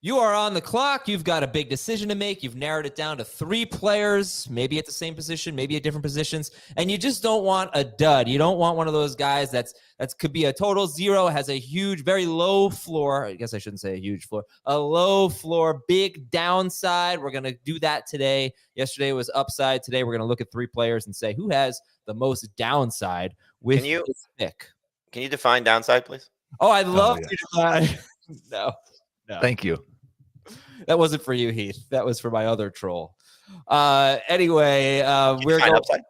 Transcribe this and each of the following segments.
You are on the clock. You've got a big decision to make. You've narrowed it down to 3 players, maybe at the same position, maybe at different positions, and you just don't want a dud. You don't want one of those guys that could be a total zero, has a huge, very low floor. I guess I shouldn't say a huge floor. A low floor, big downside. We're going to do that today. Yesterday was upside. Today we're going to look at 3 players and say who has the most downside with this pick. Can you define downside, please? Oh, I'd love to define. No. Thank you. That wasn't for you, Heath. That was for my other troll. Anyway, we're going. Upside?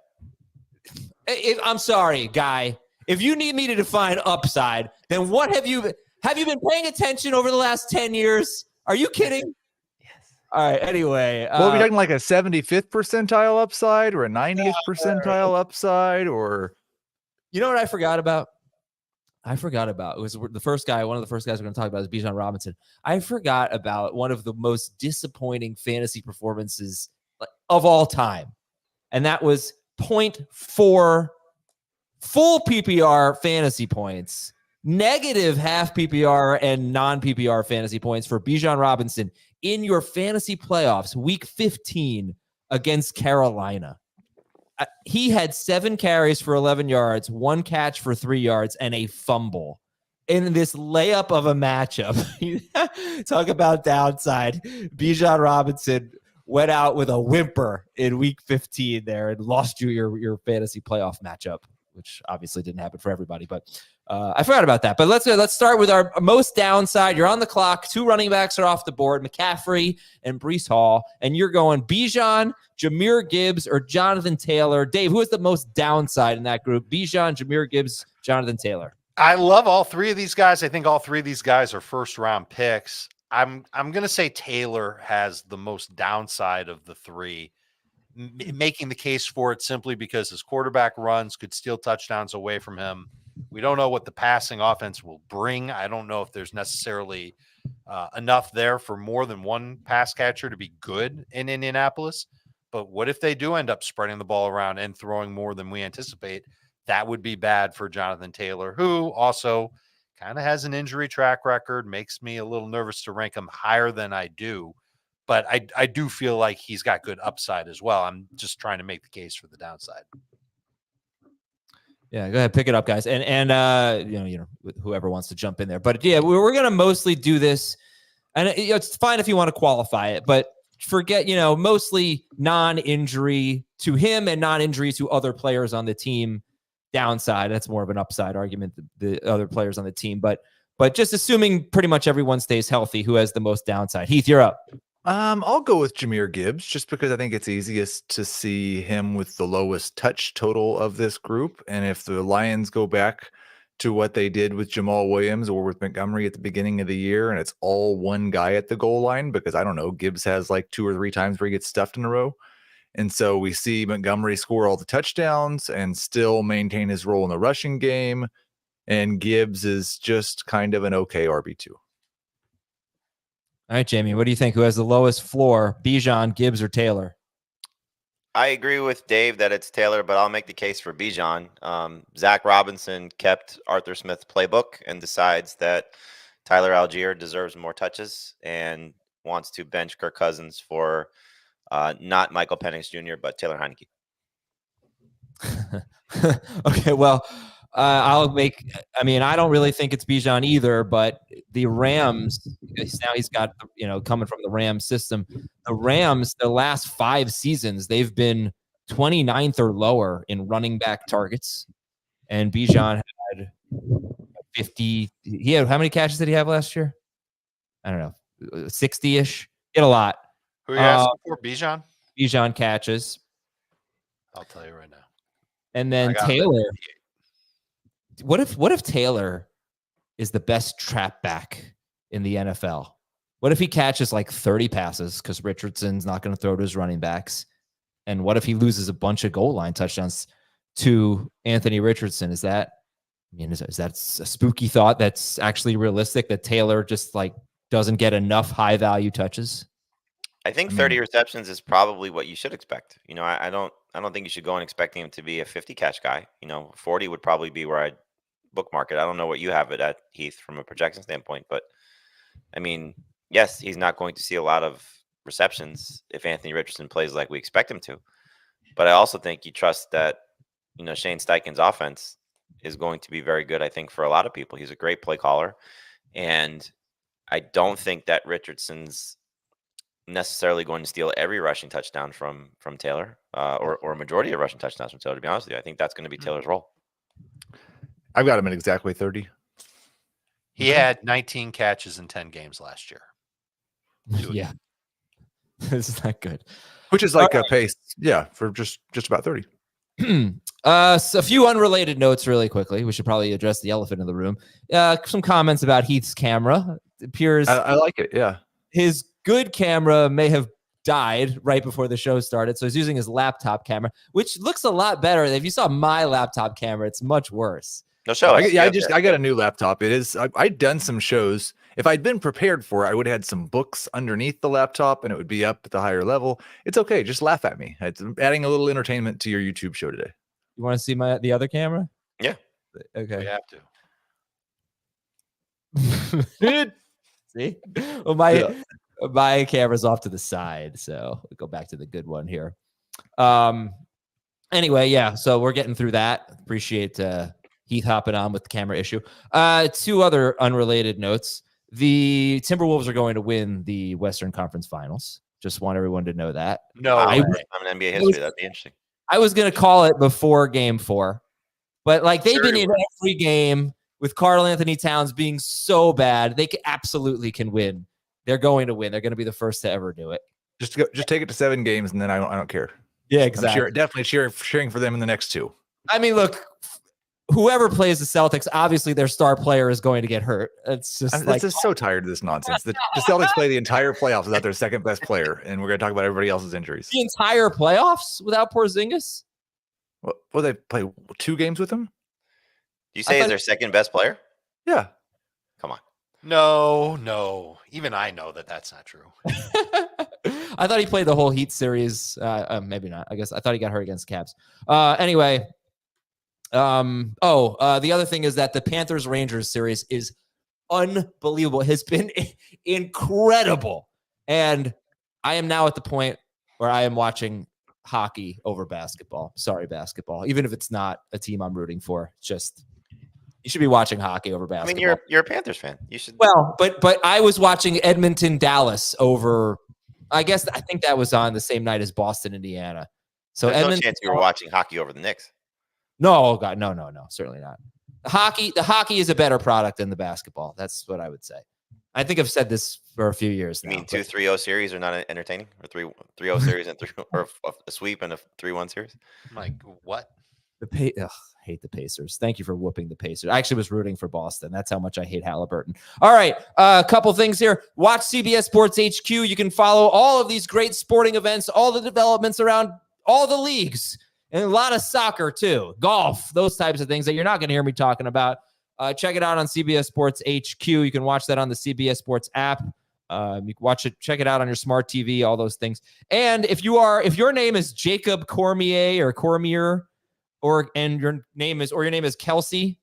I'm sorry, Guy. If you need me to define upside, then what have you been paying attention over the last 10 years? Are you kidding? Yes. All right. Anyway, well, are we talking like a 75th percentile upside or a 90th percentile upside, or you know what I forgot about? It was the first guy. One of the first guys we're going to talk about is Bijan Robinson. I forgot about one of the most disappointing fantasy performances of all time. And that was 0.4 full PPR fantasy points, negative half PPR and non-PPR fantasy points for Bijan Robinson in your fantasy playoffs, week 15 against Carolina. He had 7 carries for 11 yards, 1 catch for 3 yards, and a fumble in this layup of a matchup. Talk about downside. Bijan Robinson went out with a whimper in week 15 there and lost you your fantasy playoff matchup, which obviously didn't happen for everybody, but I forgot about that. But let's start with our most downside. You're on the clock. 2 running backs are off the board, McCaffrey and Breece Hall, and you're going Bijan, Jahmyr Gibbs, or Jonathan Taylor. Dave, who is the most downside in that group? Bijan, Jahmyr Gibbs, Jonathan Taylor. I love all 3 of these guys. I think all 3 of these guys are first-round picks. I'm going to say Taylor has the most downside of the 3, making the case for it simply because his quarterback runs could steal touchdowns away from him. We don't know what the passing offense will bring. I don't know if there's necessarily enough there for more than one pass catcher to be good in Indianapolis. But what if they do end up spreading the ball around and throwing more than we anticipate? That would be bad for Jonathan Taylor, who also kind of has an injury track record, makes me a little nervous to rank him higher than I do. But I do feel like he's got good upside as well. I'm just trying to make the case for the downside. Yeah, go ahead, pick it up, guys, and you know, whoever wants to jump in there. But yeah, we're gonna mostly do this, and it's fine if you want to qualify it, but forget, mostly non-injury to him and non-injury to other players on the team. Downside, that's more of an upside argument. The other players on the team, but just assuming pretty much everyone stays healthy, who has the most downside? Heath, you're up. I'll go with Jahmyr Gibbs just because I think it's easiest to see him with the lowest touch total of this group. And if the Lions go back to what they did with Jamal Williams or with Montgomery at the beginning of the year, and it's all one guy at the goal line, because I don't know, Gibbs has like 2 or 3 times where he gets stuffed in a row. And so we see Montgomery score all the touchdowns and still maintain his role in the rushing game. And Gibbs is just kind of an okay RB2. All right, Jamie, what do you think? Who has the lowest floor, Bijan, Gibbs, or Taylor? I agree with Dave that it's Taylor, but I'll make the case for Bijan. Zach Robinson kept Arthur Smith's playbook and decides that Tyler Algier deserves more touches and wants to bench Kirk Cousins for not Michael Penix Jr., but Taylor Heineke. Okay, well, I don't really think it's Bijan either, but the Rams, now he's got, coming from the Rams system, the Rams, the last 5 seasons, they've been 29th or lower in running back targets. And Bijan had 50. How many catches did he have last year? I don't know, 60-ish. He had a lot. Who are you asking for? Bijan? Bijan catches. I'll tell you right now. And then Taylor. What if Taylor is the best trap back in the NFL? What if he catches like 30 passes because Richardson's not going to throw to his running backs? And what if he loses a bunch of goal line touchdowns to Anthony Richardson? Is that a spooky thought that's actually realistic, that Taylor just like doesn't get enough high value touches? I think 30 receptions is probably what you should expect. I don't think you should go in expecting him to be a 50 catch guy. 40 would probably be where I'd bookmark it. I don't know what you have it at, Heath, from a projection standpoint, but I mean, yes, he's not going to see a lot of receptions if Anthony Richardson plays like we expect him to. But I also think you trust that, Shane Steichen's offense is going to be very good, I think, for a lot of people. He's a great play caller. And I don't think that Richardson's necessarily going to steal every rushing touchdown from Taylor or a majority of rushing touchdowns from Taylor, to be honest with you. I think that's going to be Taylor's role. I've got him at exactly 30. He had 19 catches in 10 games last year. Yeah. This is not good. Which is like a pace, for just about 30. So a few unrelated notes really quickly. We should probably address the elephant in the room. Some comments about Heath's camera. It appears I like it, yeah. His good camera may have died right before the show started, so he's using his laptop camera, which looks a lot better. If you saw my laptop camera, it's much worse. No show. I got a new laptop. It is. I'd done some shows. If I'd been prepared for it, I would have had some books underneath the laptop, and it would be up at the higher level. It's okay. Just laugh at me. It's adding a little entertainment to your YouTube show today. You want to see the other camera? Yeah. Okay. We have to. See? Well, my camera's off to the side, so we'll go back to the good one here. Anyway, yeah. So we're getting through that. Appreciate Heath hopping on with the camera issue. Two other unrelated notes. The Timberwolves are going to win the Western Conference Finals. Just want everyone to know that. No, I'm in NBA history. That'd be interesting. I was going to call it before Game 4, but they've been in every game with Karl Anthony Towns being so bad. They absolutely can win. They're going to win. They're going to be the first to ever do it. Just take it to 7 games, and then I don't care. Yeah, exactly. I'm definitely cheering for them in the next 2. I mean, look, whoever plays the Celtics, obviously their star player is going to get hurt. It's just I'm just so tired of this nonsense. The Celtics play the entire playoffs without their second best player, and we're going to talk about everybody else's injuries. The entire playoffs without Porzingis? Well, they play 2 games with him? You say is their second best player? Yeah. Come on. No. Even I know that that's not true. I thought he played the whole Heat series. Maybe not. I guess I thought he got hurt against the Cavs. Anyway. The other thing is that the Panthers-Rangers series is unbelievable. It has been incredible. And I am now at the point where I am watching hockey over basketball. Sorry, basketball. Even if it's not a team I'm rooting for, just you should be watching hockey over basketball. I mean, you're a Panthers fan. You should. Well, but I was watching Edmonton-Dallas over. I think that was on the same night as Boston-Indiana. So there's no chance you were watching hockey over the Knicks. No, God, no, certainly not. The hockey is a better product than the basketball. That's what I would say. I think I've said this for a few years now. You mean 2 3-0 series are not entertaining? Or 3-0 series and or a sweep and a 3-1 series? Like what? I hate the Pacers. Thank you for whooping the Pacers. I actually was rooting for Boston. That's how much I hate Halliburton. All right, a couple things here. Watch CBS Sports HQ. You can follow all of these great sporting events, all the developments around all the leagues, and a lot of soccer too, golf, those types of things that you're not going to hear me talking about. Check it out on CBS Sports HQ. You can watch that on the CBS Sports app. You can watch it, check it out on your smart TV, all those things. And if your name is Jacob Cormier or Cormier, your name is Kelce,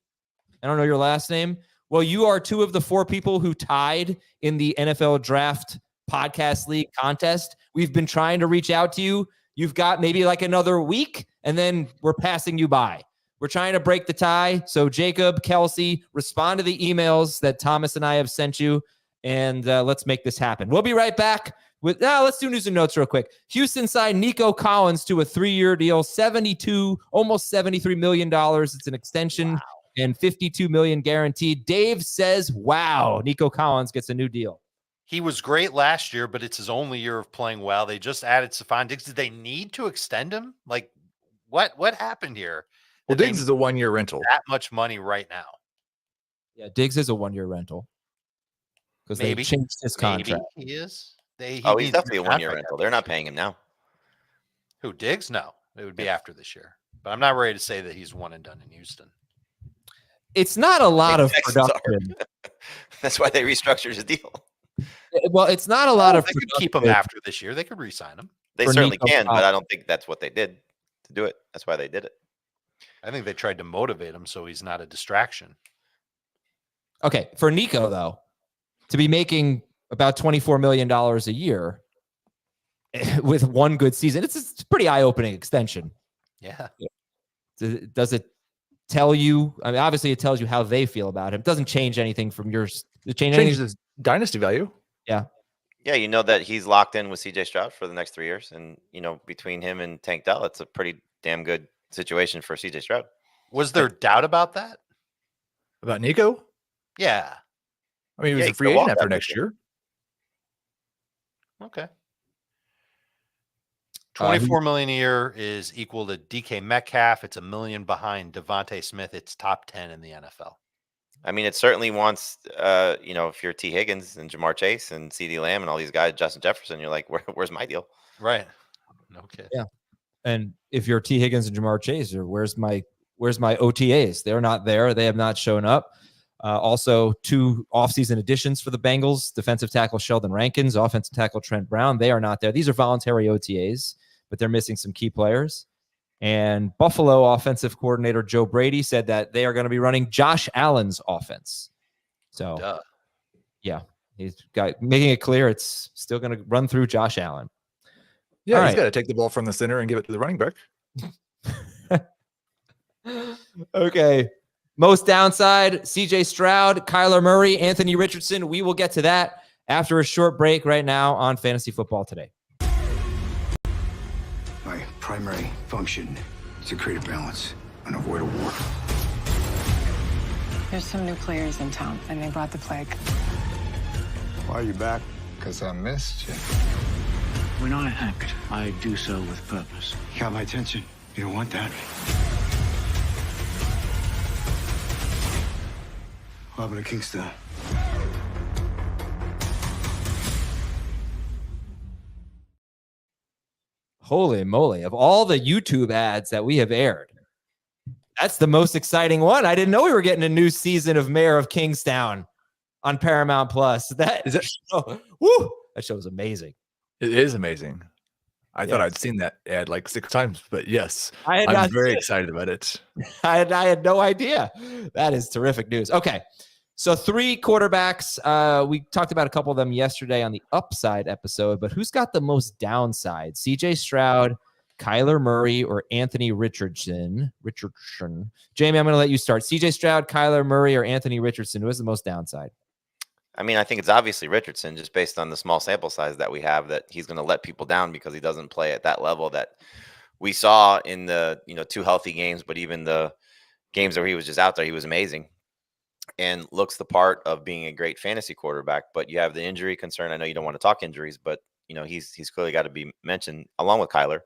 I don't know your last name. Well, you are 2 of the 4 people who tied in the NFL Draft Podcast League contest. We've been trying to reach out to you. You've got maybe like another week, and then we're passing you by. We're trying to break the tie. So Jacob, Kelce, respond to the emails that Thomas and I have sent you, and let's make this happen. We'll be right back. Let's do news and notes real quick. Houston signed Nico Collins to a 3-year deal, almost $73 million. It's an extension. Wow. And $52 million guaranteed. Dave says, wow, Nico Collins gets a new deal. He was great last year, but it's his only year of playing well. They just added Stephon Diggs. Did they need to extend him? Like, what happened here? Well, Diggs is a 1-year rental. That much money right now. Yeah, Diggs is a 1-year rental. Because they changed his contract. Maybe he is. He's definitely a 1-year rental. They're not paying him now. Who, Diggs? No. It would be after this year. But I'm not ready to say that he's one and done in Houston. It's not a lot of production. That's why they restructured his deal. Well, it's not a lot of they could keep him after this year. They could re-sign him. They certainly can, but I don't think that's what they did to do it. That's why they did it. I think they tried to motivate him so he's not a distraction. Okay, for Nico, though, to be making about $24 million a year with one good season. It's a pretty eye-opening extension. Yeah. Does it tell you? I mean, obviously, it tells you how they feel about him. It doesn't change anything from yours. It Changes his dynasty value. Yeah. Yeah, you know that he's locked in with CJ Stroud for the next 3 years. And, between him and Tank Dell, it's a pretty damn good situation for CJ Stroud. Was there doubt about that? About Nico? Yeah. I mean, he was Yeah, a free agent after next year. Okay. $24 million a year is equal to DK Metcalf. It's $1 million behind DeVonta Smith. It's top 10 in the NFL. I mean, it certainly wants, if you're T. Higgins and Ja'Marr Chase and CeeDee Lamb and all these guys, Justin Jefferson, you're like, where's my deal? Right. No kidding. Yeah. And if you're T. Higgins and Ja'Marr Chase, or where's my OTAs? They're not there. They have not shown up. Also, 2 offseason additions for the Bengals: defensive tackle Sheldon Rankins, offensive tackle Trent Brown. They are not there. These are voluntary OTAs, but they're missing some key players. And Buffalo offensive coordinator Joe Brady said that they are going to be running Josh Allen's offense. So, yeah, he's making it clear it's still going to run through Josh Allen. Yeah, he's got to take the ball from the center and give it to the running back. Okay. Most downside, CJ Stroud, Kyler Murray, Anthony Richardson. We will get to that after a short break right now on Fantasy Football Today. My primary function is to create a balance and avoid a war. There's some new players in town, and they brought the plague. Why are you back? Because I missed you. When I act, I do so with purpose. You got my attention. You don't want that. What happened to Kingston? Holy moly. Of all the YouTube ads that we have aired, that's the most exciting one. I didn't know we were getting a new season of Mayor of Kingstown on Paramount Plus. That show is amazing. It is amazing. I thought I'd seen that ad like 6 times, but yes, I'm very excited about it. I had no idea. That is terrific news. Okay. So 3 quarterbacks. We talked about a couple of them yesterday on the upside episode, but who's got the most downside? CJ Stroud, Kyler Murray, or Anthony Richardson? Jamie, I'm going to let you start. CJ Stroud, Kyler Murray, or Anthony Richardson? Who has the most downside? I mean, I think it's obviously Richardson, just based on the small sample size that we have, that he's going to let people down because he doesn't play at that level that we saw in the 2 healthy games, but even the games where he was just out there, he was amazing and looks the part of being a great fantasy quarterback. But you have the injury concern. I know you don't want to talk injuries, but he's clearly got to be mentioned along with Kyler,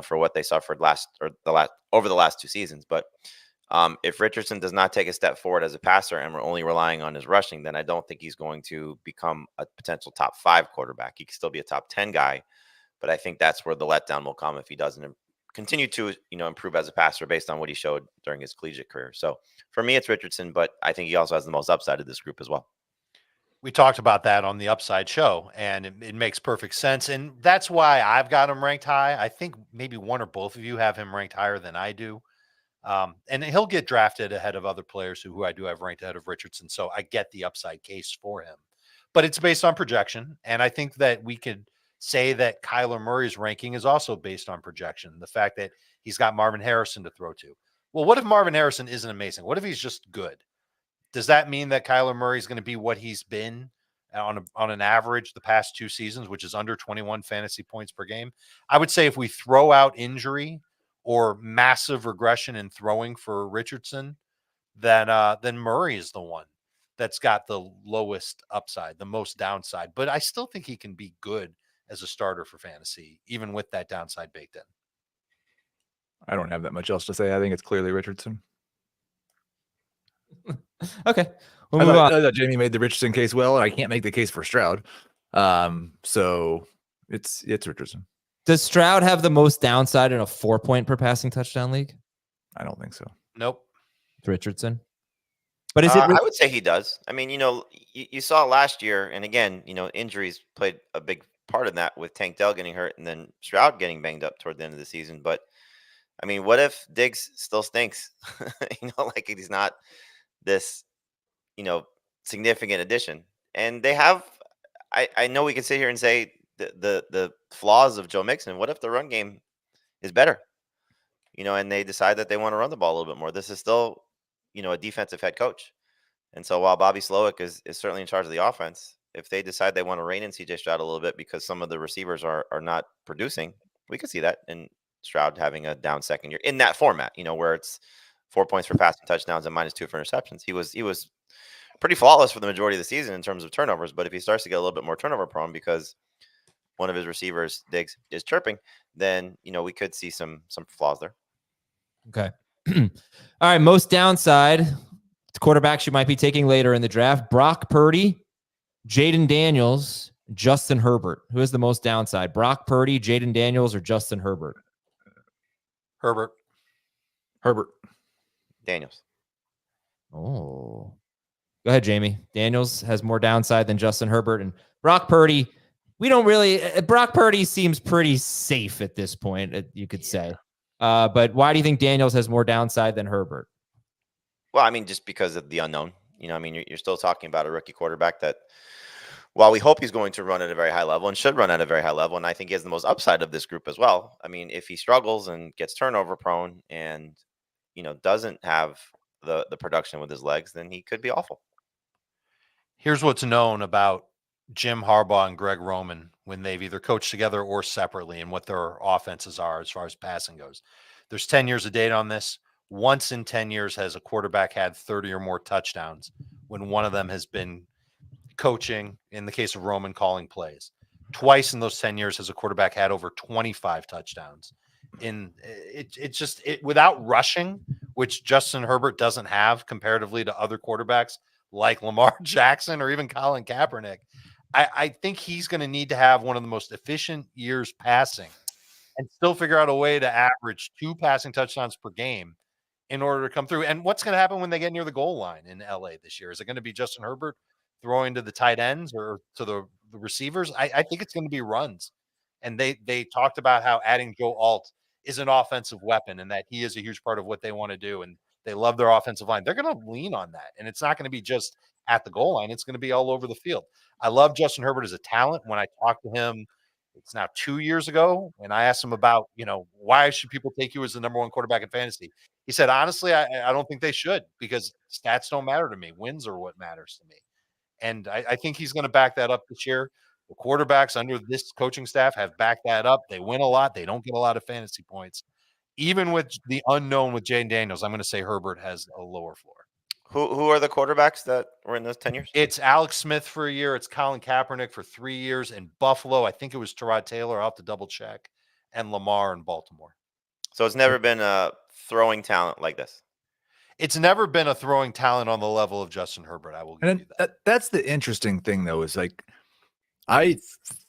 for what they suffered over the last 2 seasons. But if Richardson does not take a step forward as a passer and we're only relying on his rushing, then I don't think he's going to become a potential top 5 quarterback. He can still be a top 10 guy, but I think that's where the letdown will come if he doesn't continue to, improve as a passer based on what he showed during his collegiate career. So for me, it's Richardson, but I think he also has the most upside of this group as well. We talked about that on the Upside show, and it makes perfect sense. And that's why I've got him ranked high. I think maybe one or both of you have him ranked higher than I do. And he'll get drafted ahead of other players who I do have ranked ahead of Richardson. So I get the upside case for him, but it's based on projection. And I think that we could say that Kyler Murray's ranking is also based on projection. The fact that he's got Marvin Harrison to throw to. Well, what if Marvin Harrison isn't amazing? What if he's just good? Does that mean that Kyler Murray is going to be what he's been on an average the past 2 seasons, which is under 21 fantasy points per game? I would say if we throw out injury or massive regression in throwing for Richardson, then Murray is the one that's got the lowest upside, the most downside. But I still think he can be good as a starter for fantasy, even with that downside baked in. I don't have that much else to say. I think it's clearly Richardson. Okay. I thought Jamie made the Richardson case well, and I can't make the case for Stroud. So it's Richardson. Does Stroud have the most downside in a 4-point per passing touchdown league? I don't think so. Nope. It's Richardson. But is it? I would say he does. I mean, you saw last year, and again, injuries played a big part in that with Tank Dell getting hurt and then Stroud getting banged up toward the end of the season. But I mean, what if Diggs still stinks? Like he's not this, significant addition. And they have, I know we can sit here and say the flaws of Joe Mixon. What if the run game is better? And they decide that they want to run the ball a little bit more. This is still, a defensive head coach. And so while Bobby Slowick is certainly in charge of the offense, if they decide they want to rein in CJ Stroud a little bit because some of the receivers are not producing, we could see that in Stroud having a down second year in that format, where it's 4 points for passing touchdowns and -2 for interceptions. He was pretty flawless for the majority of the season in terms of turnovers. But if he starts to get a little bit more turnover prone because one of his receivers, Diggs, is chirping, then, we could see some flaws there. Okay. All right. Most downside quarterbacks you might be taking later in the draft: Brock Purdy, Jayden Daniels, Justin Herbert. Who is the most downside? Brock Purdy, Jayden Daniels, or Justin Herbert? Herbert. Daniels. Oh. Go ahead, Jamie. Daniels has more downside than Justin Herbert. And Brock Purdy, Brock Purdy seems pretty safe at this point, you could say. But why do you think Daniels has more downside than Herbert? Well, I mean, just because of the unknown. You're still talking about a rookie quarterback that, while we hope he's going to run at a very high level and should run at a very high level, and I think he has the most upside of this group as well. I mean, if he struggles and gets turnover prone and, doesn't have the production with his legs, then he could be awful. Here's what's known about Jim Harbaugh and Greg Roman when they've either coached together or separately and what their offenses are as far as passing goes. There's 10 years of data on this. Once in 10 years has a quarterback had 30 or more touchdowns when one of them has been coaching, in the case of Roman, calling plays. Twice in those 10 years has a quarterback had over 25 touchdowns. Without rushing, which Justin Herbert doesn't have comparatively to other quarterbacks like Lamar Jackson or even Colin Kaepernick, I think he's going to need to have one of the most efficient years passing and still figure out a way to average 2 passing touchdowns per game in order to come through. And what's going to happen when they get near the goal line in LA this year? Is it going to be Justin Herbert throwing to the tight ends or to the receivers? I think it's going to be runs. And they talked about how adding Joe Alt is an offensive weapon and that he is a huge part of what they want to do. And they love their offensive line. They're going to lean on that. And it's not going to be just at the goal line. It's going to be all over the field. I love Justin Herbert as a talent. When I talked to him, it's now 2 years ago, and I asked him about, why should people take you as the number 1 quarterback in fantasy? He said, honestly, I don't think they should, because stats don't matter to me. Wins are what matters to me. And I think he's going to back that up this year. The quarterbacks under this coaching staff have backed that up. They win a lot. They don't get a lot of fantasy points. Even with the unknown with Jayden Daniels, I'm going to say Herbert has a lower floor. Who are the quarterbacks that were in those 10 years? It's Alex Smith for a year. It's Colin Kaepernick for 3 years. In Buffalo, I think it was Tyrod Taylor. I'll have to double check. And Lamar in Baltimore. So it's never been a throwing talent like this. It's never been a throwing talent on the level of Justin Herbert. I will give you that. That's the interesting thing, though, is like, I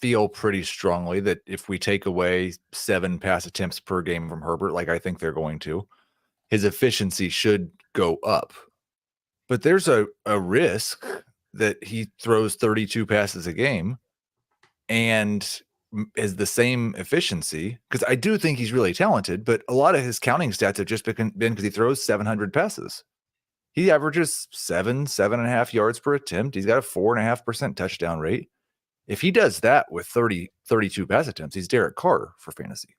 feel pretty strongly that if we take away 7 pass attempts per game from Herbert, like I think they're going to, his efficiency should go up. But there's a risk that he throws 32 passes a game and is the same efficiency, because I do think he's really talented, but a lot of his counting stats have just been because he throws 700 passes. He averages 7.5 yards per attempt. He's got a 4.5% touchdown rate. If he does that with 32 pass attempts, he's Derek Carr for fantasy.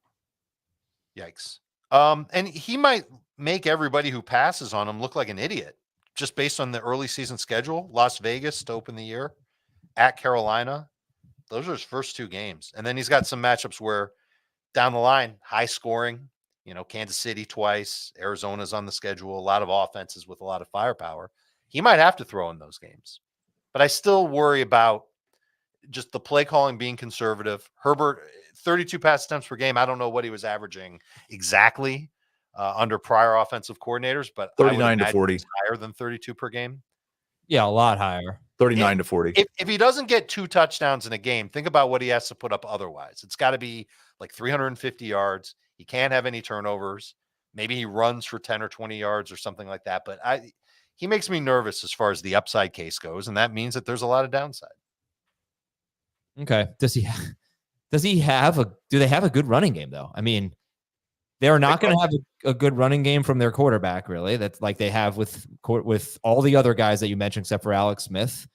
Yikes. And he might make everybody who passes on him look like an idiot just based on the early season schedule. Las Vegas to open the year, at Carolina. Those are his first 2 games. And then he's got some matchups where down the line, high scoring, Kansas City twice, Arizona's on the schedule, a lot of offenses with a lot of firepower. He might have to throw in those games. But I still worry about just the play calling being conservative. Herbert, 32 pass attempts per game. I don't know what he was averaging exactly under prior offensive coordinators, but 39 to 40. Higher than 32 per game. Yeah, a lot higher. 39 to 40. If he doesn't get 2 touchdowns in a game, think about what he has to put up otherwise. It's got to be like 350 yards. He can't have any turnovers. Maybe he runs for 10 or 20 yards or something like that. But he makes me nervous as far as the upside case goes, and that means that there's a lot of downside. Okay. Do they have a good running game, though? I mean, they're not going to have a good running game from their quarterback, really. That's like they have with all the other guys that you mentioned, except for Alex Smith.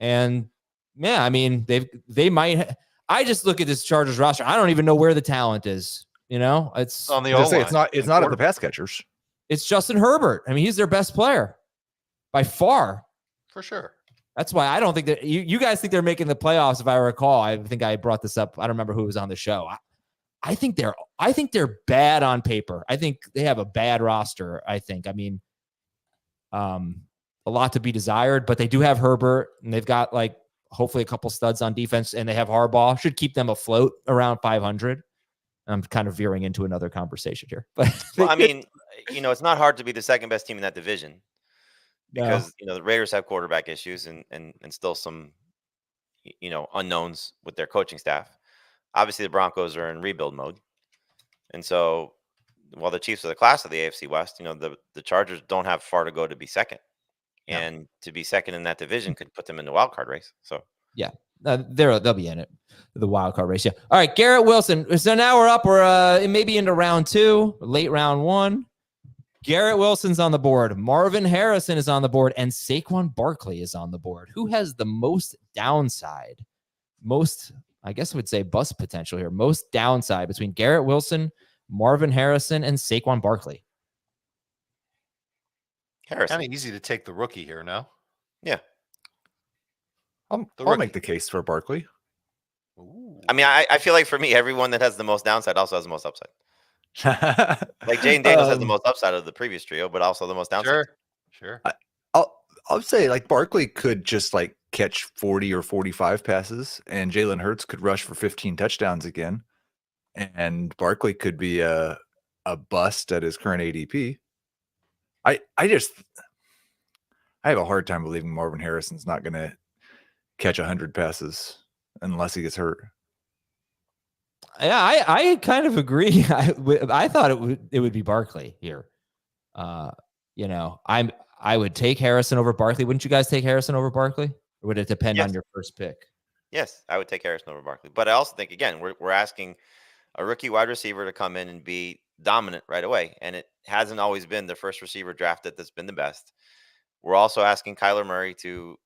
And Yeah, I mean, they might. I just look at this Chargers roster. I don't even know where the talent is. It's on the I was O gonna say, it's not at the pass catchers. It's Justin Herbert. I mean, he's their best player by far. For sure. That's why I don't think that you guys think they're making the playoffs. If I recall, I think I brought this up. I don't remember who was on the show. I think they're bad on paper. I think they have a bad roster. I mean, a lot to be desired, but they do have Herbert, and they've got hopefully a couple studs on defense, and they have Harbaugh. Should keep them afloat around 500. I'm kind of veering into another conversation here, but well, I mean, it's not hard to be the second best team in that division because the Raiders have quarterback issues and still some unknowns with their coaching staff. Obviously, the Broncos are in rebuild mode, and so while the Chiefs are the class of the AFC West, the Chargers don't have far to go to be second, and to be second in that division could put them in the wild card race. So yeah. They'll be in it, the wild card race. Yeah. All right, Garrett Wilson. So now we're up. We're maybe into round 2, late round 1. Garrett Wilson's on the board. Marvin Harrison is on the board, and Saquon Barkley is on the board. Who has the most downside? Most, I guess I would say, bust potential here. Most downside between Garrett Wilson, Marvin Harrison, and Saquon Barkley. Harrison. Kind of easy to take the rookie here, no? Yeah. I'll make the case for Barkley. Ooh. I mean, I feel like for me, everyone that has the most downside also has the most upside. Like Jayden Daniels has the most upside of the previous trio, but also the most downside. Sure. I'll say Barkley could just catch 40 or 45 passes, and Jalen Hurts could rush for 15 touchdowns again, and Barkley could be a bust at his current ADP. I have a hard time believing Marvin Harrison's not going to catch 100 passes unless he gets hurt. Yeah, I kind of agree. I thought it would be Barkley here. I would take Harrison over Barkley. Wouldn't you guys take Harrison over Barkley? Or would it depend on your first pick? Yes, I would take Harrison over Barkley. But I also think, again, we're asking a rookie wide receiver to come in and be dominant right away. And it hasn't always been the first receiver drafted that's been the best. We're also asking Kyler Murray to,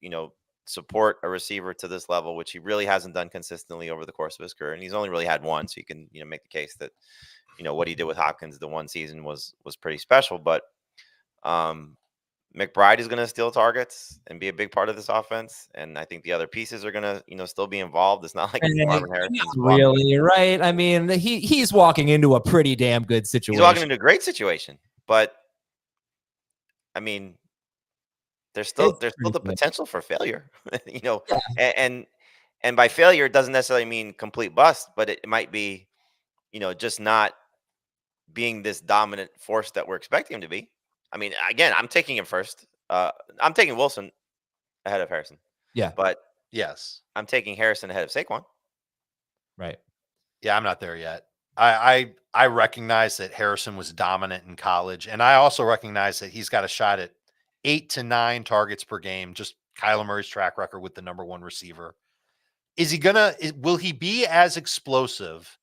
support a receiver to this level, which he really hasn't done consistently over the course of his career. And he's only really had one. So you can, make the case that, what he did with Hopkins the one season was pretty special. But McBride is going to steal targets and be a big part of this offense. And I think the other pieces are going to, still be involved. It's not like Marvin Harrison. Really, right? I mean, he's walking into a pretty damn good situation. He's walking into a great situation, but I mean, there's still the potential for failure, and by failure, it doesn't necessarily mean complete bust, but it might be, just not being this dominant force that we're expecting him to be. I mean, again, I'm taking him first. I'm taking Wilson ahead of Harrison. Yeah. But yes, I'm taking Harrison ahead of Saquon. Right. Yeah, I'm not there yet. I recognize that Harrison was dominant in college, and I also recognize that he's got a shot at 8 to 9 targets per game. Just Kyler Murray's track record with the number 1 receiver. Will he be as explosive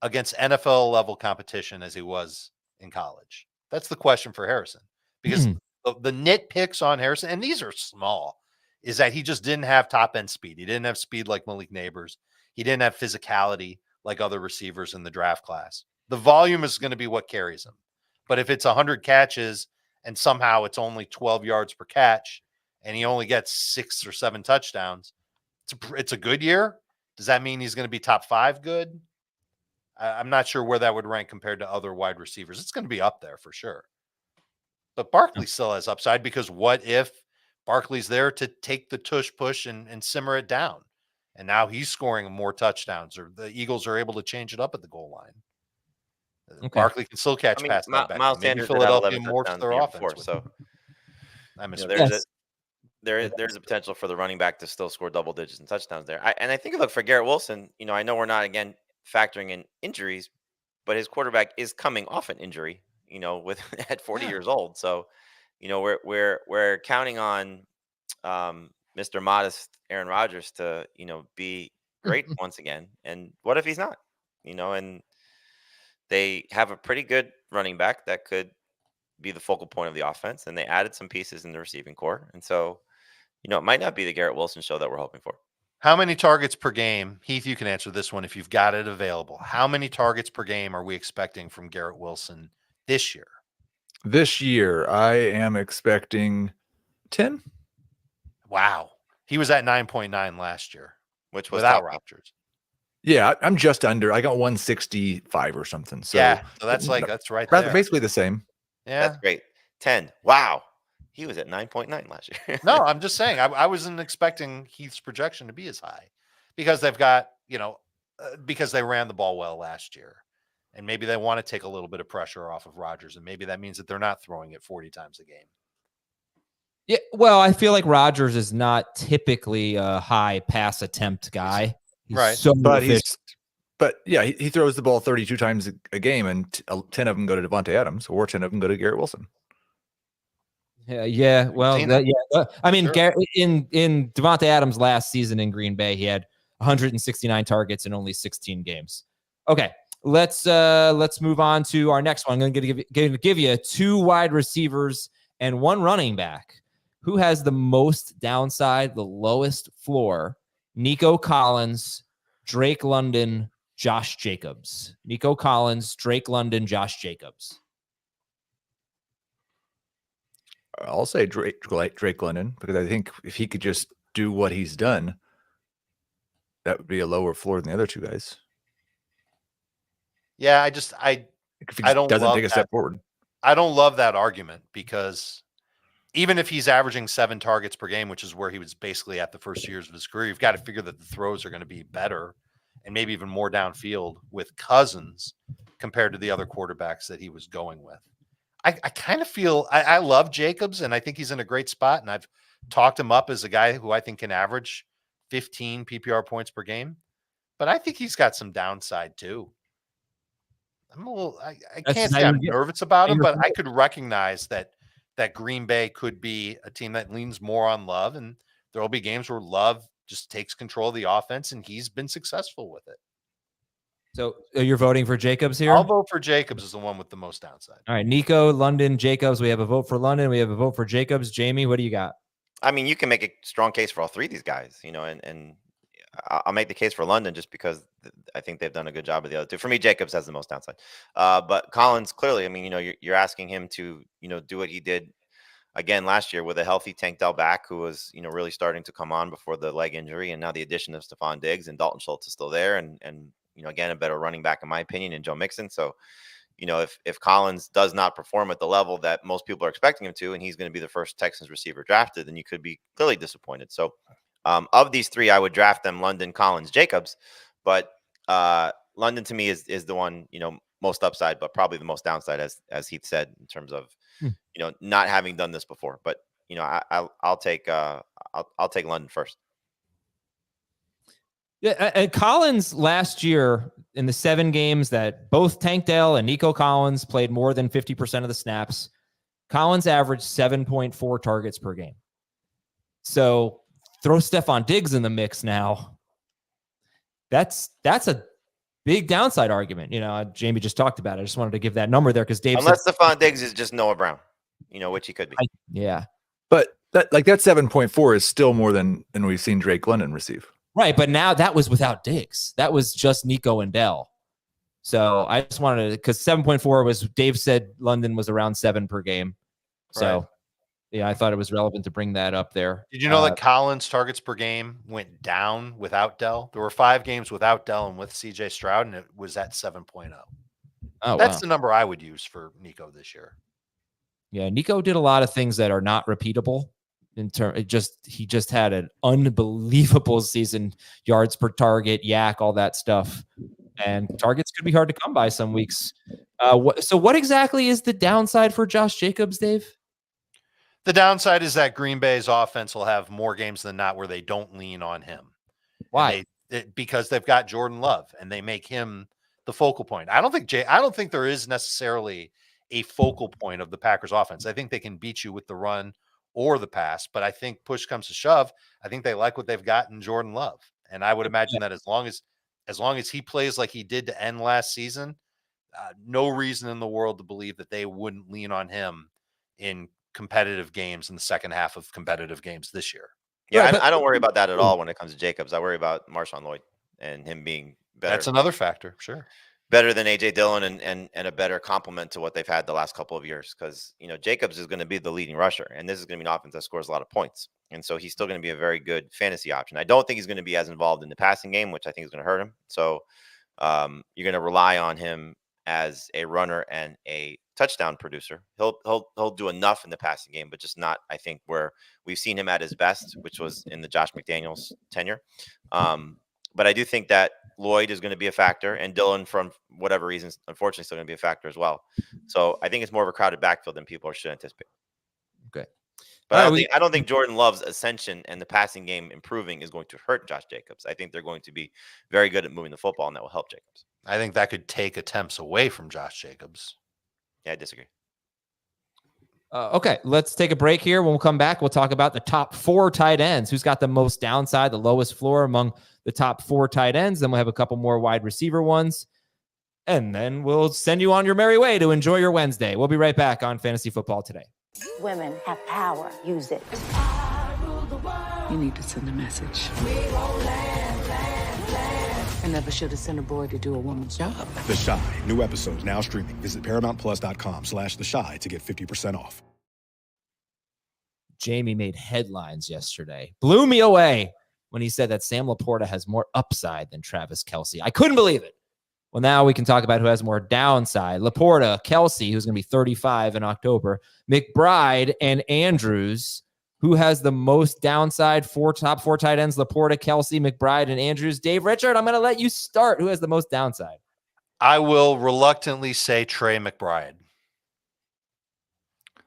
against NFL level competition as he was in college? That's the question for Harrison, because the nitpicks on Harrison, and these are small, is that he just didn't have top end speed. He didn't have speed like Malik Neighbors. He didn't have physicality like other receivers in the draft class. The volume is going to be what carries him. But if it's 100 catches and somehow it's only 12 yards per catch and he only gets 6 or 7 touchdowns, it's a good year. Does that mean he's going to be top 5 good? I'm not sure where that would rank compared to other wide receivers. It's going to be up there for sure. But Barkley still has upside, because what if Barkley's there to take the tush push and simmer it down? And now he's scoring more touchdowns, or the Eagles are able to change it up at the goal line. Okay. Barkley can still catch passes. Miles Maybe Sanders Philadelphia morphs their offense. Before, so there's there's a potential for the running back to still score double digits and touchdowns there. I think, look, for Garrett Wilson, I know we're not, again, factoring in injuries, but his quarterback is coming off an injury, with at 40 years old. So, we're counting on Mr. Modest Aaron Rodgers to, be great once again. And what if he's not? And they have a pretty good running back that could be the focal point of the offense, and they added some pieces in the receiving core. And so, it might not be the Garrett Wilson show that we're hoping for. How many targets per game? Heath, you can answer this one if you've got it available. How many targets per game are we expecting from Garrett Wilson this year? This year, I am expecting 10. Wow. He was at 9.9 last year which was without top. Rodgers. Yeah, I'm just under. I got 165 or something. So yeah. So that's right rather there. basically the same. Yeah. That's great. 10. Wow. He was at 9.9 last year. No, I'm just saying I wasn't expecting Heath's projection to be as high because they've got, because they ran the ball well last year. And maybe they want to take a little bit of pressure off of Rodgers. And maybe that means that they're not throwing it 40 times a game. Yeah, well, I feel like Rodgers is not typically a high pass attempt guy. He's right. So But he throws the ball 32 times a game, and 10 of them go to DeVonta Adams, or 10 of them go to Garrett Wilson. Yeah. Well, I mean, Sure. in DeVonta Adams' last season in Green Bay, he had 169 targets in only 16 games. Okay, let's move on to our next one. I'm going to give you 2 wide receivers and 1 running back. Who has the most downside, the lowest floor? Nico Collins, Drake London, Josh Jacobs. Nico Collins, Drake London, Josh Jacobs. I'll say Drake London, because I think if he could just do what he's done, that would be a lower floor than the other 2 guys. Yeah, I don't doesn't love take a step forward. I don't love that argument because even if he's averaging 7 targets per game, which is where he was basically at the first years of his career, you've got to figure that the throws are going to be better and maybe even more downfield with Cousins compared to the other quarterbacks that he was going with. I kind of feel I love Jacobs, and I think he's in a great spot, and I've talked him up as a guy who I think can average 15 PPR points per game, but I think he's got some downside too. I'm a little, I can't say I'm nervous about him, but I could recognize that Green Bay could be a team that leans more on Love, and there will be games where Love just takes control of the offense, and he's been successful with it. So you're voting for Jacobs here? I'll vote for Jacobs as the one with the most downside. All right, Nico, London, Jacobs. We have a vote for London. We have a vote for Jacobs. Jamie, what do you got? I mean, you can make a strong case for all 3 of these guys, and I'll make the case for London just because I think they've done a good job of the other 2. For me, Jacobs has the most downside. But Collins, clearly, I mean, you're asking him to, do what he did again last year with a healthy Tank Dell back, who was, really starting to come on before the leg injury. And now the addition of Stephon Diggs and Dalton Schultz is still there. And again, a better running back, in my opinion, in Joe Mixon. So, if Collins does not perform at the level that most people are expecting him to, and he's going to be the first Texans receiver drafted, then you could be clearly disappointed. So, of these 3, I would draft them: London, Collins, Jacobs. But London to me is the one, most upside, but probably the most downside, as Heath said, in terms of not having done this before. But I'll take London first. Yeah, and Collins last year in the 7 games that both Tank Dell and Nico Collins played more than 50% of the snaps, Collins averaged 7.4 targets per game. So throw Stephon Diggs in the mix now. That's a big downside argument. Jamie just talked about it. I just wanted to give that number there because Dave Unless Stephon Diggs is just Noah Brown, which he could be. Yeah. But that 7.4 is still more than we've seen Drake London receive. Right, but now that was without Diggs. That was just Nico and Dell. So I just wanted to, because 7.4 was, Dave said London was around 7 per game. So, yeah, I thought it was relevant to bring that up there. Did you know that Collins' targets per game went down without Dell? There were 5 games without Dell and with CJ Stroud, and it was at 7.0. Oh, That's the number I would use for Nico this year. Yeah, Nico did a lot of things that are not repeatable. He just had an unbelievable season, yards per target, yak, all that stuff, and targets could be hard to come by some weeks. So what exactly is the downside for Josh Jacobs, Dave? The downside is that Green Bay's offense will have more games than not where they don't lean on him. Why? Because they've got Jordan Love and they make him the focal point. I don't think there is necessarily a focal point of the Packers offense. I think they can beat you with the run or the pass, but I think push comes to shove, I think they like what they've got in Jordan Love. And I would imagine that as long as he plays like he did to end last season, no reason in the world to believe that they wouldn't lean on him in competitive games in the second half of competitive games this year. Yeah, Right, but I don't worry about that at all when it comes to Jacobs. I worry about Marshawn Lloyd and him being better. That's another factor. Sure. Better than AJ Dillon and a better complement to what they've had the last couple of years. Because Jacobs is going to be the leading rusher, and this is going to be an offense that scores a lot of points, and so he's still going to be a very good fantasy option. I don't think he's going to be as involved in the passing game, which I think is going to hurt him. So you're going to rely on him as a runner and a touchdown producer. He'll do enough in the passing game, but just not, I think, where we've seen him at his best, which was in the Josh McDaniels tenure. But I do think that Lloyd is going to be a factor, and Dillon, from whatever reasons, unfortunately, still going to be a factor as well. So I think it's more of a crowded backfield than people should anticipate. Okay. But I don't think Jordan Love's ascension and the passing game improving is going to hurt Josh Jacobs. I think they're going to be very good at moving the football, and that will help Jacobs. I think that could take attempts away from Josh Jacobs. Yeah, I disagree. Okay, let's take a break here. When we come back, we'll talk about the top 4 tight ends. Who's got the most downside, the lowest floor among the top 4 tight ends? Then we'll have a couple more wide receiver ones. And then we'll send you on your merry way to enjoy your Wednesday. We'll be right back on Fantasy Football Today. Women have power. Use it. You need to send a message. I never should have sent a boy to do a woman's job. The Chi. New episodes now streaming. Visit ParamountPlus.com/The Chi to get 50% off. Jamie made headlines yesterday. Blew me away when he said that Sam LaPorta has more upside than Travis Kelce. I couldn't believe it. Well, now we can talk about who has more downside. LaPorta, Kelce, who's going to be 35 in October, McBride, and Andrews. Who has the most downside? Top 4 tight ends: LaPorta, Kelce, McBride, and Andrews. Dave Richard, I'm going to let you start. Who has the most downside? I will reluctantly say Trey McBride.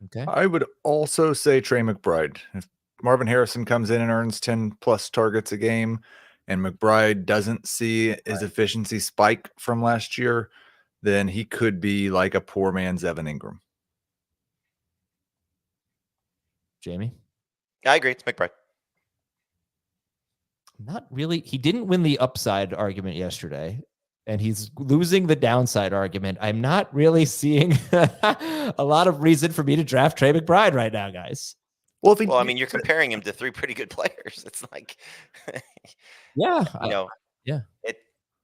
Okay. I would also say Trey McBride. If Marvin Harrison comes in and earns 10 plus targets a game, and McBride doesn't see his efficiency spike from last year, then he could be like a poor man's Evan Ingram. Jamie? I agree. It's McBride. Not really. He didn't win the upside argument yesterday, and he's losing the downside argument. I'm not really seeing a lot of reason for me to draft Trey McBride right now, guys. Well, I mean, you're comparing him to 3 pretty good players. It's like, yeah,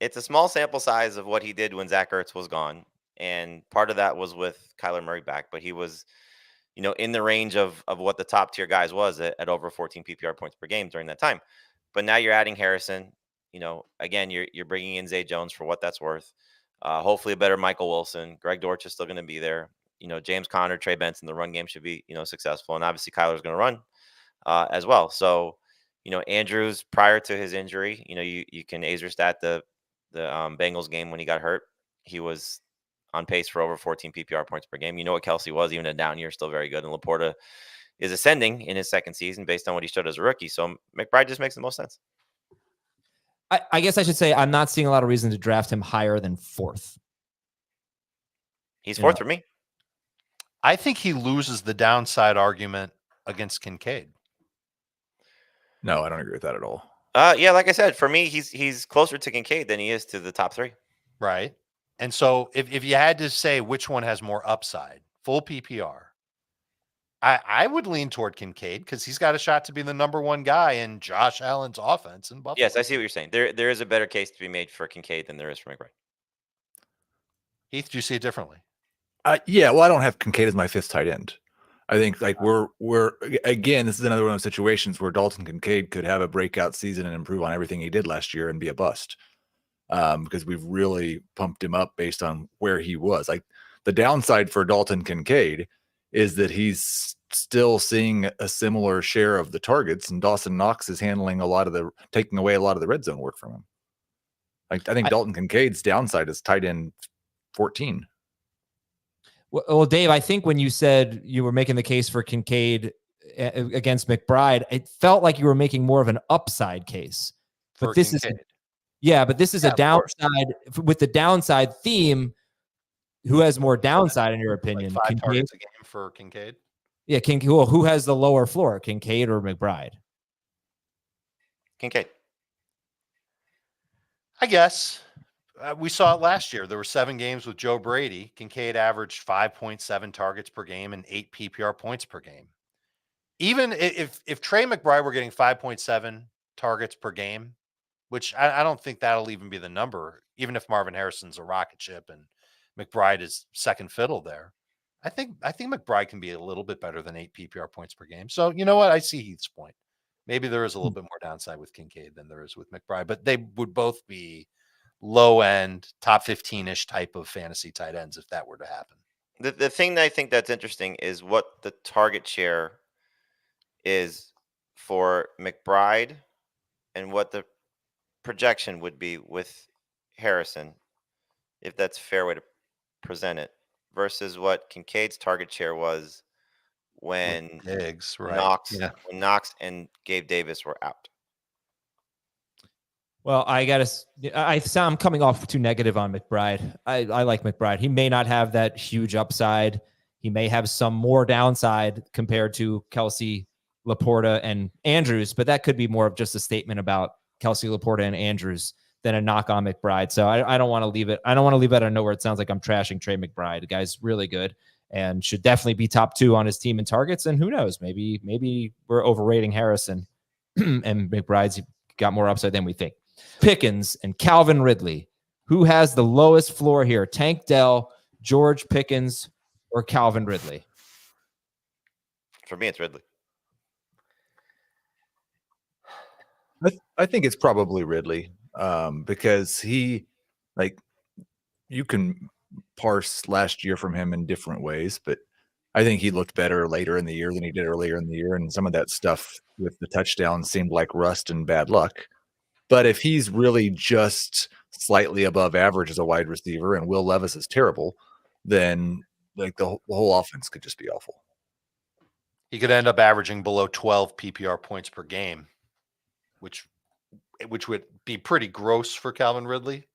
it's a small sample size of what he did when Zach Ertz was gone, and part of that was with Kyler Murray back, but he was, in the range of what the top tier guys was at over 14 PPR points per game during that time. But now you're adding Harrison. Again, you're bringing in Zay Jones for what that's worth. Hopefully a better Michael Wilson. Greg Dortch is still going to be there. James Conner, Trey Benson, the run game should be, successful. And obviously Kyler's going to run as well. So, Andrews, prior to his injury, you can Azer stat the Bengals game when he got hurt. He was on pace for over 14 PPR points per game. You know what Kelce was, even a down year, still very good. And LaPorta is ascending in his second season based on what he showed as a rookie. So McBride just makes the most sense. I guess I should say I'm not seeing a lot of reason to draft him higher than 4th. He's 4th for me. I think he loses the downside argument against Kincaid. No, I don't agree with that at all. Yeah, like I said, for me, he's closer to Kincaid than he is to the top 3. Right. And so if you had to say which one has more upside, full PPR, I would lean toward Kincaid because he's got a shot to be the number 1 guy in Josh Allen's offense in Buffalo. Yes, I see what you're saying. There is a better case to be made for Kincaid than there is for McBride. Heath, do you see it differently? Yeah, well, I don't have Kincaid as my 5th tight end. I think we're again, this is another one of those situations where Dalton Kincaid could have a breakout season and improve on everything he did last year and be a bust. Because we've really pumped him up based on where he was. Like, the downside for Dalton Kincaid is that he's still seeing a similar share of the targets, and Dawson Knox is handling taking away a lot of the red zone work from him. Like, I think Dalton Kincaid's downside is tight end 14. Well, Dave, I think when you said you were making the case for Kincaid against McBride, it felt like you were making more of an upside case. But this is a downside with the downside theme. Who has more downside in your opinion? Like 5 Kincaid? targets a game for Kincaid. Yeah, who has the lower floor, Kincaid or McBride? Kincaid. I guess we saw it last year. There were 7 games with Joe Brady. Kincaid averaged 5.7 targets per game and 8 PPR points per game. Even if Trey McBride were getting 5.7 targets per game, which I don't think that'll even be the number, even if Marvin Harrison's a rocket ship and McBride is second fiddle there. I think McBride can be a little bit better than 8 PPR points per game. So you know what? I see Heath's point. Maybe there is a little bit more downside with Kincaid than there is with McBride, but they would both be low end, top 15-ish type of fantasy tight ends if that were to happen. The thing that I think that's interesting is what the target share is for McBride and what the projection would be with Harrison, if that's a fair way to present it, versus what Kincaid's target share was when Higgs, right? When Knox and Gabe Davis were out. Well, I'm coming off too negative on McBride. I like McBride. He may not have that huge upside. He may have some more downside compared to Kelce, LaPorta, and Andrews, but that could be more of just a statement about Kelce, LaPorta, and Andrews than a knock on McBride. So I don't want to leave it. I don't want to leave it out of nowhere. It sounds like I'm trashing Trey McBride. The guy's really good and should definitely be top 2 on his team in targets. And who knows, maybe we're overrating Harrison and McBride's got more upside than we think. Pickens and Calvin Ridley. Who has the lowest floor here? Tank Dell, George Pickens, or Calvin Ridley? For me, it's Ridley. I think it's probably Ridley because you can parse last year from him in different ways, but I think he looked better later in the year than he did earlier in the year. And some of that stuff with the touchdowns seemed like rust and bad luck. But if he's really just slightly above average as a wide receiver and Will Levis is terrible, then like the whole offense could just be awful. He could end up averaging below 12 PPR points per game, which would be pretty gross for Calvin Ridley.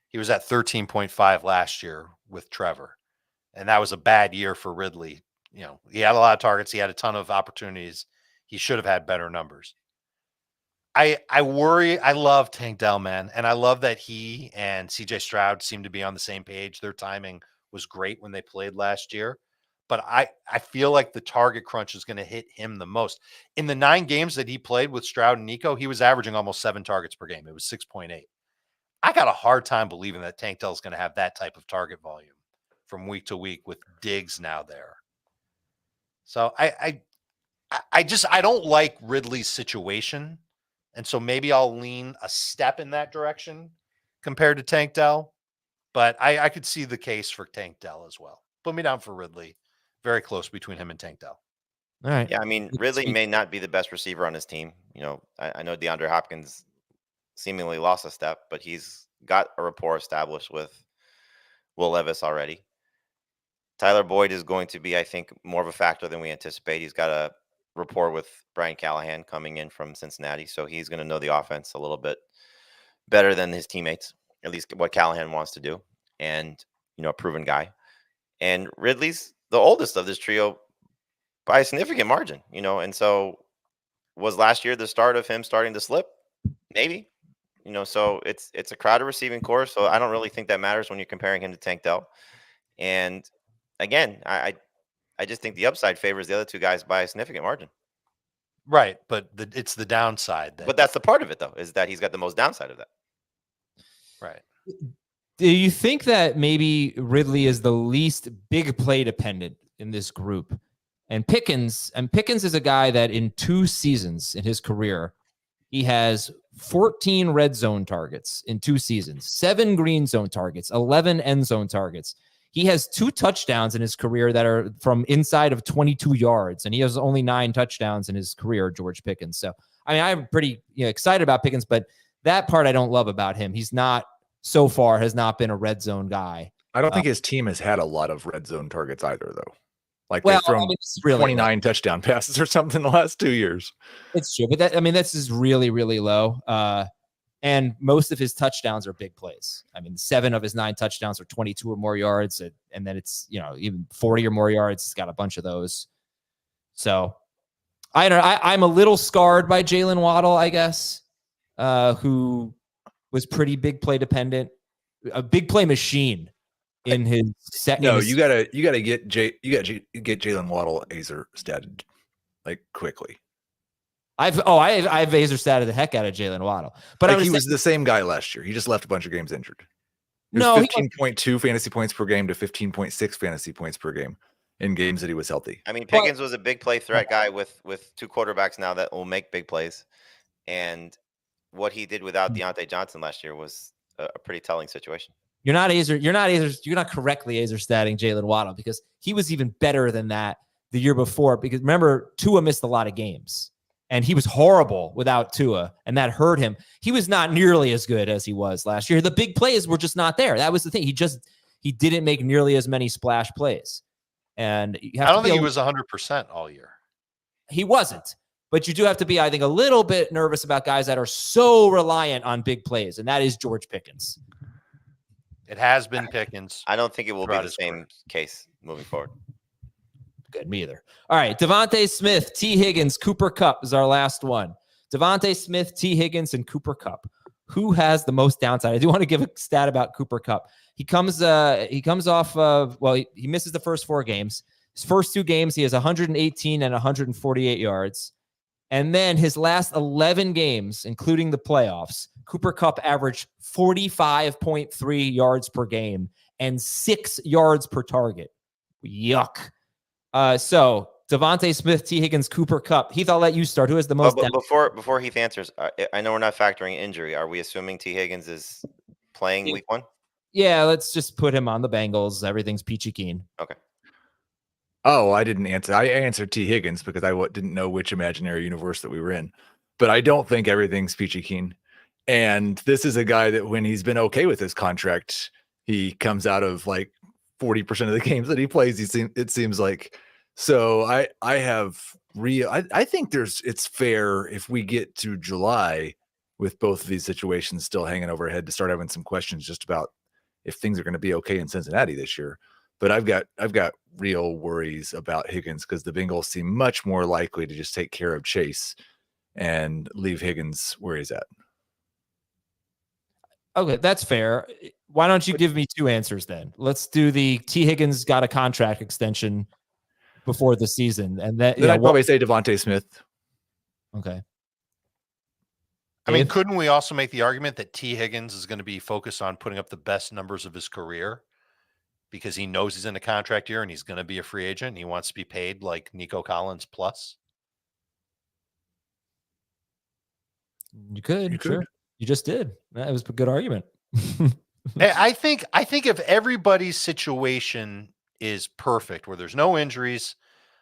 He was at 13.5 last year with Trevor, and that was a bad year for Ridley. You know, he had a lot of targets. He had a ton of opportunities. He should have had better numbers. I worry. I love Tank Dell, man. And I love that he and CJ Stroud seem to be on the same page. Their timing was great when they played last year. But I feel like the target crunch is going to hit him the most. In the 9 games that he played with Stroud and Nico, he was averaging almost 7 targets per game. It was 6.8. I got a hard time believing that Tank Dell is going to have that type of target volume from week to week with Diggs now there. So I don't like Ridley's situation. And so maybe I'll lean a step in that direction compared to Tank Dell. But I could see the case for Tank Dell as well. Put me down for Ridley. Very close between him and Tank Dell. All right. Yeah, I mean, Ridley may not be the best receiver on his team. You know, I know DeAndre Hopkins seemingly lost a step, but he's got a rapport established with Will Levis already. Tyler Boyd is going to be, I think, more of a factor than we anticipate. He's got a rapport with Brian Callahan coming in from Cincinnati, so he's going to know the offense a little bit better than his teammates, at least what Callahan wants to do, and, you know, a proven guy. And Ridley's the oldest of this trio by a significant margin, you know, and so was last year the start of him starting to slip? Maybe, you know, so it's a crowded receiving core, so I don't really think that matters when you're comparing him to Tank Dell. And again, I just think the upside favors the other 2 guys by a significant margin. Right, but it's the downside. But that's the part of it, though, is that he's got the most downside of that. Right. Do you think that maybe Ridley is the least big play dependent in this group? And Pickens is a guy that in 2 seasons in his career, he has 14 red zone targets in 2 seasons, 7 green zone targets, 11 end zone targets. He has 2 touchdowns in his career that are from inside of 22 yards, and he has only 9 touchdowns in his career, George Pickens. So, I mean, I'm pretty excited about Pickens, but that part I don't love about him. He's not, so far, has not been a red zone guy. I don't think his team has had a lot of red zone targets either, though. Like, well, they've thrown really 29 touchdown passes or something the last 2 years. It's true, but that's just really, really low. And most of his touchdowns are big plays. I mean, 7 of his 9 touchdowns are 22 or more yards, and then it's, you know, even 40 or more yards. He's got a bunch of those. So I don't know. I'm a little scarred by Jaylen Waddle, I guess, who was pretty big play dependent, a big play machine in his set. No, you gotta get Jaylen Waddle Azer statted. like quickly. I've Vaser statted the heck out of Jalen Waddle, but like he was the same guy last year. He just left a bunch of games injured. No, 15.2 fantasy points per game to 15.6 fantasy points per game in games that he was healthy. I mean, Pickens was a big play threat guy with two quarterbacks now that will make big plays, and what he did without Deontay Johnson last year was a pretty telling situation. You're not correctly Azer statting Jalen Waddle because he was even better than that the year before. Because remember, Tua missed a lot of games. And he was horrible without Tua, and that hurt him. He was not nearly as good as he was last year. The big plays were just not there. That was the thing. He didn't make nearly as many splash plays. And I don't think he was 100% all year. He wasn't. But you do have to be, I think, a little bit nervous about guys that are so reliant on big plays, and that is George Pickens. It has been Pickens. I don't think it will be the same case moving forward. Good, me either. All right, DeVonta Smith, T. Higgins, Cooper Kupp is our last one. DeVonta Smith, T. Higgins, and Cooper Kupp. Who has the most downside? I do want to give a stat about Cooper Kupp. He comes off of, he misses the first 4 games. His first 2 games, he has 118 and 148 yards. And then his last 11 games, including the playoffs, Cooper Kupp averaged 45.3 yards per game and 6 yards per target. Yuck. So DeVonta Smith, T. Higgins, Cooper Kupp. Heath, I'll let you start. Who has the most? But before Heath answers, I know we're not factoring injury. Are we assuming T. Higgins is playing week 1? Yeah, let's just put him on the Bengals. Everything's peachy keen. Okay. Oh, I didn't answer. I answered T. Higgins because I didn't know which imaginary universe that we were in. But I don't think everything's peachy keen. And this is a guy that when he's been okay with his contract, he comes out of like 40% of the games that he plays. It seems like. So I think it's fair if we get to July with both of these situations still hanging overhead to start having some questions just about if things are going to be okay in Cincinnati this year. But I've got real worries about Higgins because the Bengals seem much more likely to just take care of Chase and leave Higgins where he's at. Okay, that's fair. Why don't you give me 2 answers then? Let's do the T. Higgins got a contract extension before the season, and then I'd probably say DeVonta Smith. Okay. I mean, couldn't we also make the argument that T. Higgins is going to be focused on putting up the best numbers of his career because he knows he's in a contract year and he's going to be a free agent and he wants to be paid like Nico Collins plus? You could. Sure. You just did. That was a good argument. Hey, I think if everybody's situation is perfect, where there's no injuries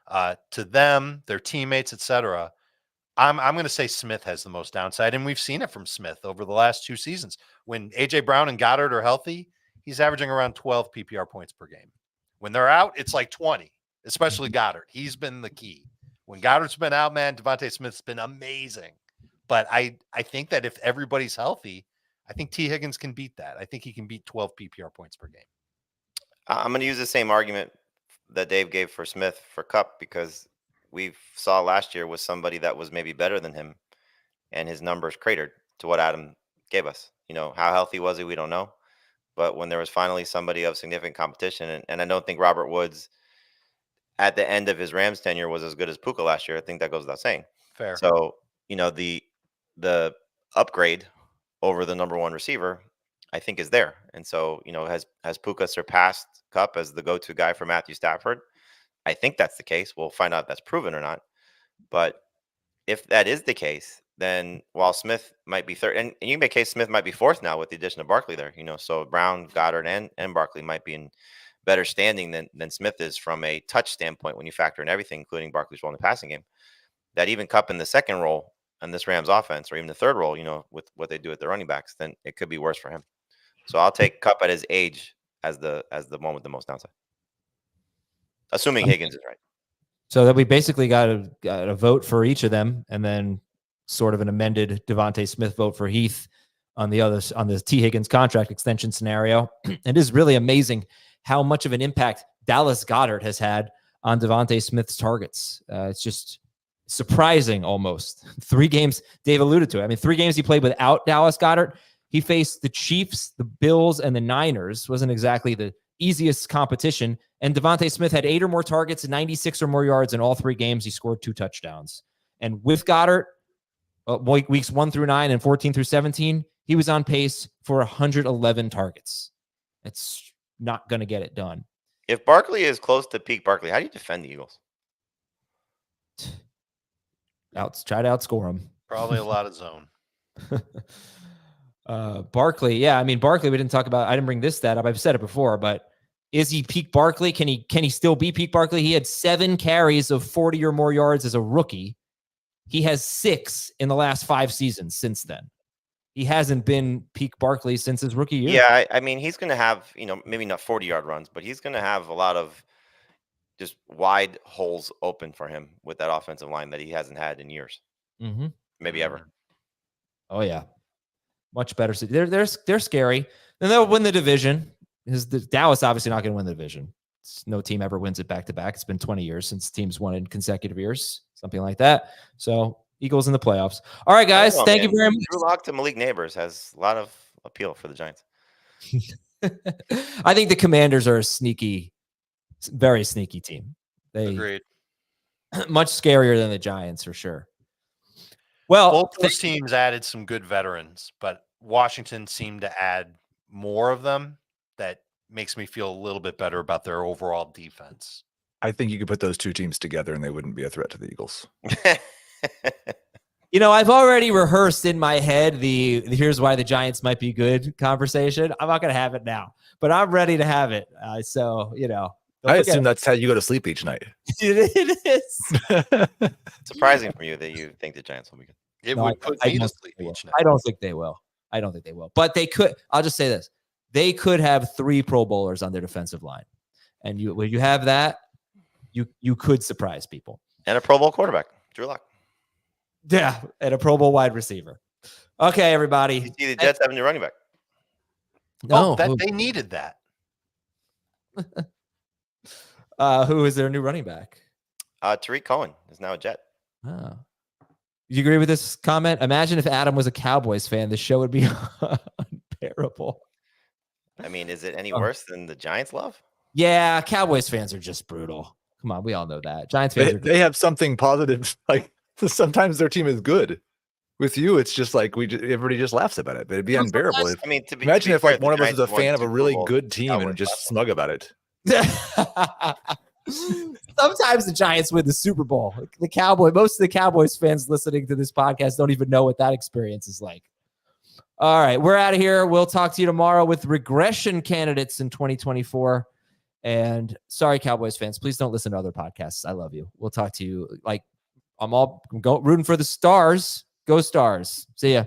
to them, their teammates, etc., I'm going to say Smith has the most downside, and we've seen it from Smith over the last 2 seasons. When AJ Brown and Goddard are healthy, he's averaging around 12 PPR points per game. When they're out, it's like 20, especially Goddard. He's been the key. When Goddard's been out, man, DeVonta Smith's been amazing. But I think that if everybody's healthy, I think T. Higgins can beat that. I think he can beat 12 PPR points per game. I'm going to use the same argument that Dave gave for Smith for Kupp because we saw last year was somebody that was maybe better than him, and his numbers cratered to what Adam gave us. How healthy was he? We don't know. But when there was finally somebody of significant competition, and I don't think Robert Woods at the end of his Rams tenure was as good as Puka last year. I think that goes without saying. Fair. So, the upgrade over the number 1 receiver, I think, is there. And so, has Puka surpassed Kupp as the go-to guy for Matthew Stafford? I think that's the case. We'll find out if that's proven or not. But if that is the case, then while Smith might be third, and you can make a case Smith might be 4th now with the addition of Barkley there, so Brown, Goddard, and Barkley might be in better standing than Smith is from a touch standpoint when you factor in everything, including Barkley's role in the passing game. That even Kupp in the second role in this Rams offense, or even the third role, with what they do at the running backs, then it could be worse for him. So I'll take Kupp at his age as the one with the most downside, assuming Higgins is right. So that we basically got a vote for each of them, and then sort of an amended DeVonta Smith vote for Heath on the T. Higgins contract extension scenario. It is really amazing how much of an impact Dallas Goedert has had on DeVonta Smith's targets. It's just surprising almost. 3 games, Dave alluded to it. I mean, 3 games he played without Dallas Goedert. He faced the Chiefs, the Bills, and the Niners. Wasn't exactly the easiest competition, And DeVonta Smith had 8 or more targets and 96 or more yards in all 3 games. He scored 2 touchdowns. And with Goddard, weeks 1 through 9 and 14 through 17, he was on pace for 111 targets. It's not going to get it done. If Barkley is close to peak Barkley, how do you defend the Eagles? Try to outscore him. Probably a lot of zone. Barkley, yeah. I mean, Barkley, we didn't talk about. I didn't bring this stat up. I've said it before, but is he peak Barkley? Can he still be peak Barkley? He had 7 carries of 40 or more yards as a rookie. He has 6 in the last 5 seasons since then. He hasn't been peak Barkley since his rookie year. Yeah, I mean, he's going to have, maybe not 40-yard runs, but he's going to have a lot of just wide holes open for him with that offensive line that he hasn't had in years. Mm-hmm. Maybe ever. Oh, yeah. Much better. They're scary. And they'll win the division. Dallas obviously not going to win the division. No team ever wins it back-to-back. It's been 20 years since teams won in consecutive years, something like that. So Eagles in the playoffs. All right, guys. Thank you very much. Drew Lock to Malik Neighbors has a lot of appeal for the Giants. I think the Commanders are a very sneaky team. Agreed. Much scarier than the Giants for sure. Well, both those teams added some good veterans, but Washington seemed to add more of them. That makes me feel a little bit better about their overall defense. I think you could put those 2 teams together and they wouldn't be a threat to the Eagles. I've already rehearsed in my head the here's why the Giants might be good conversation. I'm not going to have it now, but I'm ready to have it. I assume that's how you go to sleep each night. It is. Surprising for you that you think the Giants will be good. It would put me to sleep each night. I don't think they will. But they could. I'll just say this. They could have 3 Pro Bowlers on their defensive line. And when you have that, you could surprise people. And a Pro Bowl quarterback, Drew Lock. Yeah, and a Pro Bowl wide receiver. Okay, everybody. You see the Jets have a new running back. No. They needed that. Who is their new running back? Tariq Cohen is now a Jet. Oh. You agree with this comment? Imagine if Adam was a Cowboys fan. The show would be unbearable. I mean, is it any worse than the Giants love? Yeah, Cowboys fans are just brutal. Come on, we all know that. Giants fans they have something positive. Like sometimes their team is good. With you, it's just like everybody just laughs about it. But it'd be unbearable. Imagine if like one of us is a fan of a really good team and just smug about it. Sometimes the Giants win the Super Bowl. Most of the Cowboys fans listening to this podcast don't even know what that experience is like. All right, we're out of here. We'll talk to you tomorrow with regression candidates in 2024. And sorry, Cowboys fans, please don't listen to other podcasts. I love you. We'll talk to you. I'm rooting for the Stars. Go Stars. See ya.